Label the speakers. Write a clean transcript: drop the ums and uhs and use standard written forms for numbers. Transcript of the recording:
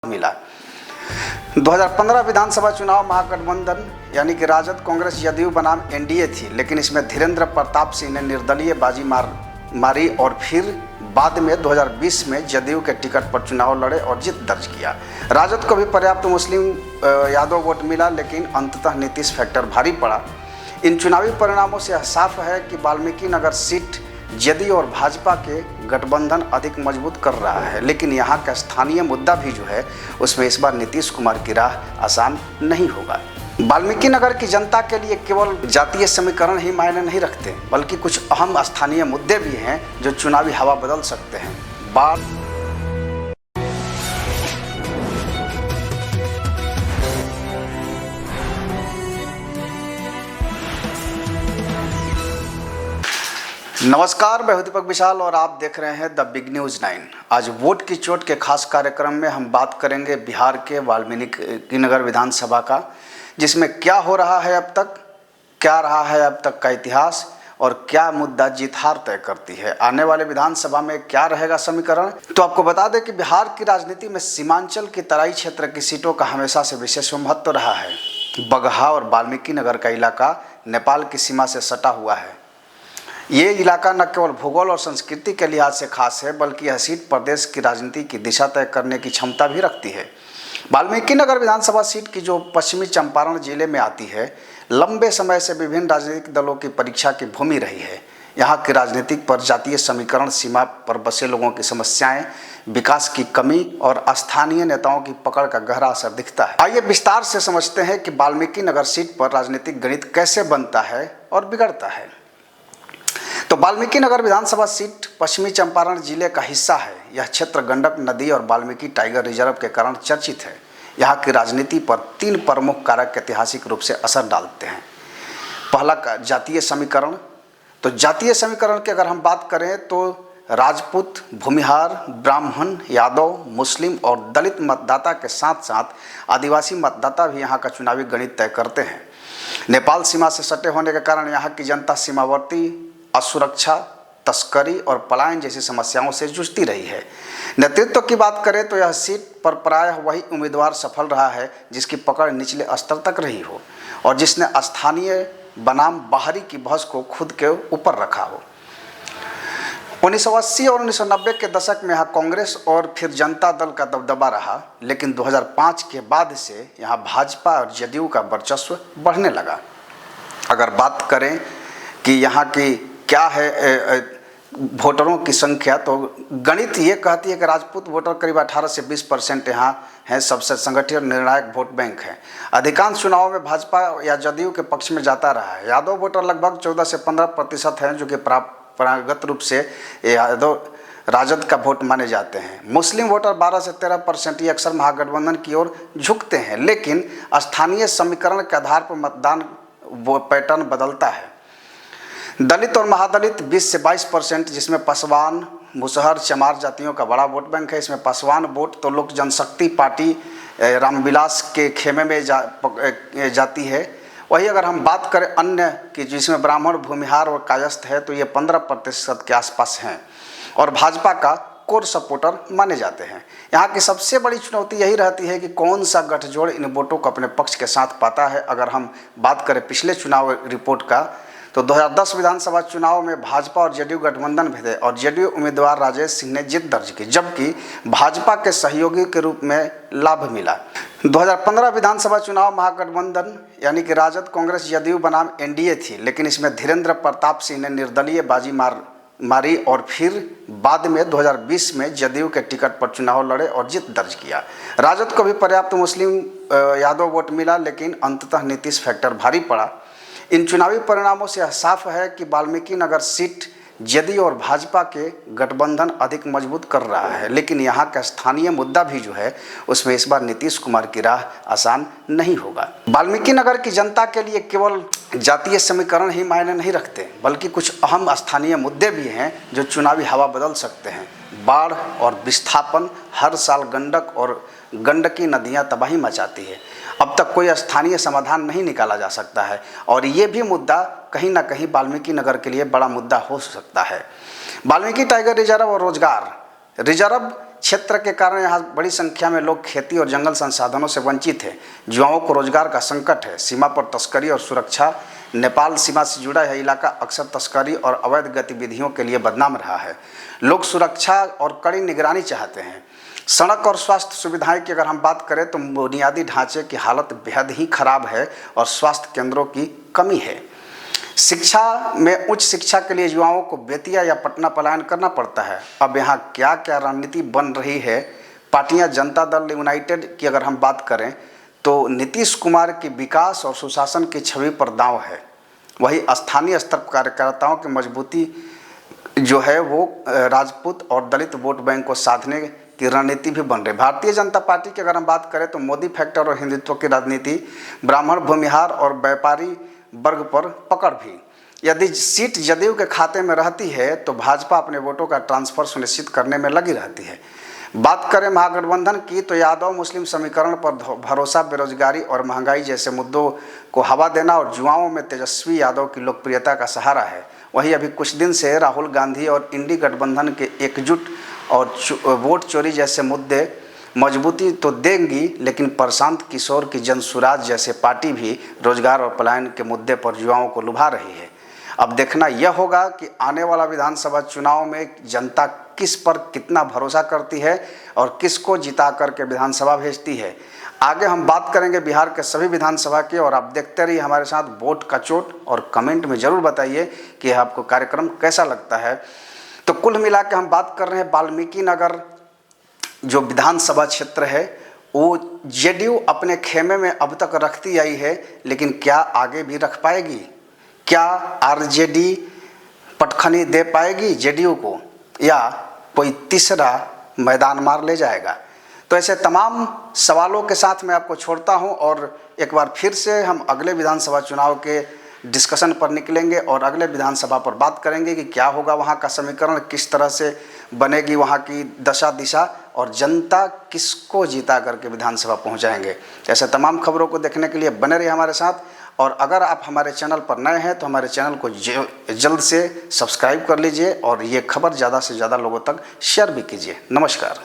Speaker 1: मिला। 2015 विधानसभा चुनाव महागठबंधन यानी कि राजद कांग्रेस जदयू बनाम एनडीए थी, लेकिन इसमें धीरेन्द्र प्रताप सिंह ने निर्दलीय बाजी मारी और फिर बाद में 2020 में जदयू के टिकट पर चुनाव लड़े और जीत दर्ज किया। राजद को भी पर्याप्त मुस्लिम यादव वोट मिला, लेकिन अंततः नीतीश फैक्टर भारी पड़ा। इन चुनावी परिणामों से यह साफ है कि वाल्मीकि नगर सीट जदयू और भाजपा के गठबंधन अधिक मजबूत कर रहा है, लेकिन यहाँ का स्थानीय मुद्दा भी जो है उसमें इस बार नीतीश कुमार की राह आसान नहीं होगा। वाल्मीकि नगर की जनता के लिए केवल जातीय समीकरण ही मायने नहीं रखते, बल्कि कुछ अहम स्थानीय मुद्दे भी हैं जो चुनावी हवा बदल सकते हैं। नमस्कार, मैं दीपक विशाल और आप देख रहे हैं द बिग न्यूज़ 9। आज वोट की चोट के खास कार्यक्रम में हम बात करेंगे बिहार के वाल्मीकि नगर विधानसभा का, जिसमें क्या हो रहा है अब तक, क्या रहा है अब तक का इतिहास और क्या मुद्दा जीत हार तय करती है। आने वाले विधानसभा में क्या रहेगा समीकरण। तो आपको बता दें कि बिहार की राजनीति में सीमांचल की तराई क्षेत्र की सीटों का हमेशा से विशेष महत्व रहा है। बगहा और वाल्मीकि नगर का इलाका नेपाल की सीमा से सटा हुआ है। ये इलाका न केवल भूगोल और संस्कृति के लिहाज से खास है, बल्कि यह सीट प्रदेश की राजनीति की दिशा तय करने की क्षमता भी रखती है। वाल्मीकि नगर विधानसभा सीट की जो पश्चिमी चंपारण जिले में आती है, लंबे समय से विभिन्न राजनीतिक दलों की परीक्षा की भूमि रही है। यहाँ की राजनीतिक पर जातीय समीकरण, सीमा पर बसे लोगों की समस्याएं, विकास की कमी और स्थानीय नेताओं की पकड़ का गहरा असर दिखता है। आइए विस्तार से समझते हैं कि वाल्मीकि नगर सीट पर राजनीतिक गणित कैसे बनता है और बिगड़ता है। तो वाल्मीकि नगर विधानसभा सीट पश्चिमी चंपारण जिले का हिस्सा है। यह क्षेत्र गंडक नदी और वाल्मीकि टाइगर रिजर्व के कारण चर्चित है। यहाँ की राजनीति पर तीन प्रमुख कारक ऐतिहासिक रूप से असर डालते हैं। पहला जातीय समीकरण। तो जातीय समीकरण की अगर हम बात करें तो राजपूत, भूमिहार, ब्राह्मण, यादव, मुस्लिम और दलित मतदाता के साथ साथ आदिवासी मतदाता भी यहाँ का चुनावी गणित तय करते हैं। नेपाल सीमा से सटे होने के कारण यहाँ की जनता सीमावर्ती असुरक्षा, तस्करी और पलायन जैसी समस्याओं से जूझती रही है। नेतृत्व की बात करें तो यह सीट पर प्रायः वही उम्मीदवार सफल रहा है जिसकी पकड़ निचले स्तर तक रही हो और जिसने स्थानीय बनाम बाहरी की बहस को खुद के ऊपर रखा हो। 1980 और 1990 के दशक में यहाँ कांग्रेस और फिर जनता दल का दबदबा रहा, लेकिन 2005 के बाद से यहाँ भाजपा और जदयू का वर्चस्व बढ़ने लगा। अगर बात करें कि यहाँ की क्या है वोटरों की संख्या, तो गणित ये कहती है कि राजपूत वोटर करीब 18 से 20% यहाँ हैं, सबसे संगठित और निर्णायक वोट बैंक है। अधिकांश चुनावों में भाजपा या जदयू के पक्ष में जाता रहा है। यादव वोटर लगभग 14 से 15% हैं, जो कि परंपरागत रूप से यादव राजद का वोट माने जाते हैं। मुस्लिम वोटर 12 से 13% ये अक्सर महागठबंधन की ओर झुकते हैं, लेकिन स्थानीय समीकरण के आधार पर मतदान वो पैटर्न बदलता है। दलित और महादलित 20 से 22%, जिसमें पासवान, मुसहर, चमार जातियों का बड़ा वोट बैंक है। इसमें पासवान वोट तो लोक जनशक्ति पार्टी रामविलास के खेमे में जाती है। वही अगर हम बात करें अन्य की, जिसमें ब्राह्मण, भूमिहार और कायस्थ है, तो ये 15% के आसपास हैं और भाजपा का कोर सपोर्टर माने जाते हैं। यहाँ की सबसे बड़ी चुनौती यही रहती है कि कौन सा गठजोड़ इन वोटों को अपने पक्ष के साथ पाता है। अगर हम बात करें पिछले चुनाव रिपोर्ट का, तो 2010 विधानसभा चुनाव में भाजपा और जदयू गठबंधन भी थे और जदयू उम्मीदवार राजेश सिंह ने जीत दर्ज की, जबकि भाजपा के सहयोगी के रूप में लाभ मिला। 2015 विधानसभा चुनाव महागठबंधन यानी कि राजद कांग्रेस जदयू बनाम एनडीए थी, लेकिन इसमें धीरेन्द्र प्रताप सिंह ने निर्दलीय बाजी मारी और फिर बाद में 2020 में जदयू के टिकट पर चुनाव लड़े और जीत दर्ज किया। राजद को भी पर्याप्त मुस्लिम यादव वोट मिला, लेकिन अंततः नीतीश फैक्टर भारी पड़ा। इन चुनावी परिणामों से यह साफ है कि वाल्मीकि नगर सीट जदयू और भाजपा के गठबंधन अधिक मजबूत कर रहा है, लेकिन यहाँ का स्थानीय मुद्दा भी जो है उसमें इस बार नीतीश कुमार की राह आसान नहीं होगा। वाल्मीकि नगर की जनता के लिए केवल जातीय समीकरण ही मायने नहीं रखते, बल्कि कुछ अहम स्थानीय मुद्दे भी हैं जो चुनावी हवा बदल सकते हैं। बाढ़ और विस्थापन, हर साल गंडक और गंडकी नदियाँ तबाही मचाती है। अब तक कोई स्थानीय समाधान नहीं निकाला जा सकता है और ये भी मुद्दा कहीं ना कहीं वाल्मीकि नगर के लिए बड़ा मुद्दा हो सकता है। वाल्मीकि टाइगर रिजर्व और रोजगार रिजर्व क्षेत्र के कारण यहाँ बड़ी संख्या में लोग खेती और जंगल संसाधनों से वंचित हैं। युवाओं को रोजगार का संकट है। सीमा पर तस्करी और सुरक्षा। नेपाल सीमा से जुड़ा यह इलाका अक्सर तस्करी और अवैध गतिविधियों के लिए बदनाम रहा है। लोग सुरक्षा और कड़ी निगरानी चाहते हैं। सड़क और स्वास्थ्य सुविधाएं की अगर हम बात करें तो बुनियादी ढांचे की हालत बेहद ही खराब है और स्वास्थ्य केंद्रों की कमी है। शिक्षा में उच्च शिक्षा के लिए युवाओं को बेतिया या पटना पलायन करना पड़ता है। अब यहाँ क्या क्या रणनीति बन रही है। पार्टियां जनता दल यूनाइटेड की अगर हम बात करें तो नीतीश कुमार की विकास और सुशासन की छवि पर दांव है। वही स्थानीय स्तर पर कार्यकर्ताओं की मजबूती जो है वो राजपूत और दलित वोट बैंक को साधने की रणनीति भी बन रही। भारतीय जनता पार्टी की अगर हम बात करें तो मोदी फैक्टर और हिंदुत्व की राजनीति, ब्राह्मण, भूमिहार और व्यापारी वर्ग पर पकड़ भी। यदि सीट जदयू के खाते में रहती है तो भाजपा अपने वोटों का ट्रांसफर सुनिश्चित करने में लगी रहती है। बात करें महागठबंधन की तो यादव मुस्लिम समीकरण पर भरोसा, बेरोजगारी और महंगाई जैसे मुद्दों को हवा देना और युवाओं में तेजस्वी यादव की लोकप्रियता का सहारा है। वहीं अभी कुछ दिन से राहुल गांधी और इंडी गठबंधन के एकजुट और वोट चोरी जैसे मुद्दे मजबूती तो देंगी, लेकिन प्रशांत किशोर की जनसुराज जैसे पार्टी भी रोजगार और पलायन के मुद्दे पर युवाओं को लुभा रही है। अब देखना यह होगा कि आने वाला विधानसभा चुनाव में जनता किस पर कितना भरोसा करती है और किसको जिता करके विधानसभा भेजती है। आगे हम बात करेंगे बिहार के सभी विधानसभा की, और आप देखते रहिए हमारे साथ वोट का चोट, और कमेंट में ज़रूर बताइए कि आपको कार्यक्रम कैसा लगता है। तो कुल मिला के हम बात कर रहे हैं वाल्मीकि नगर जो विधानसभा क्षेत्र है वो जेडीयू अपने खेमे में अब तक रखती आई है, लेकिन क्या आगे भी रख पाएगी? क्या आरजेडी पटखनी दे पाएगी जेडीयू को, या कोई तीसरा मैदान मार ले जाएगा? तो ऐसे तमाम सवालों के साथ मैं आपको छोड़ता हूं, और एक बार फिर से हम अगले विधानसभा चुनाव के डिस्कशन पर निकलेंगे और अगले विधानसभा पर बात करेंगे कि क्या होगा, वहाँ का समीकरण किस तरह से बनेगी, वहाँ की दशा दिशा, और जनता किसको जीता करके विधानसभा पहुँचाएंगे। ऐसे तमाम खबरों को देखने के लिए बने रहिए हमारे साथ, और अगर आप हमारे चैनल पर नए हैं तो हमारे चैनल को जल्द से सब्सक्राइब कर लीजिए और ये खबर ज़्यादा से ज़्यादा लोगों तक शेयर भी कीजिए। नमस्कार।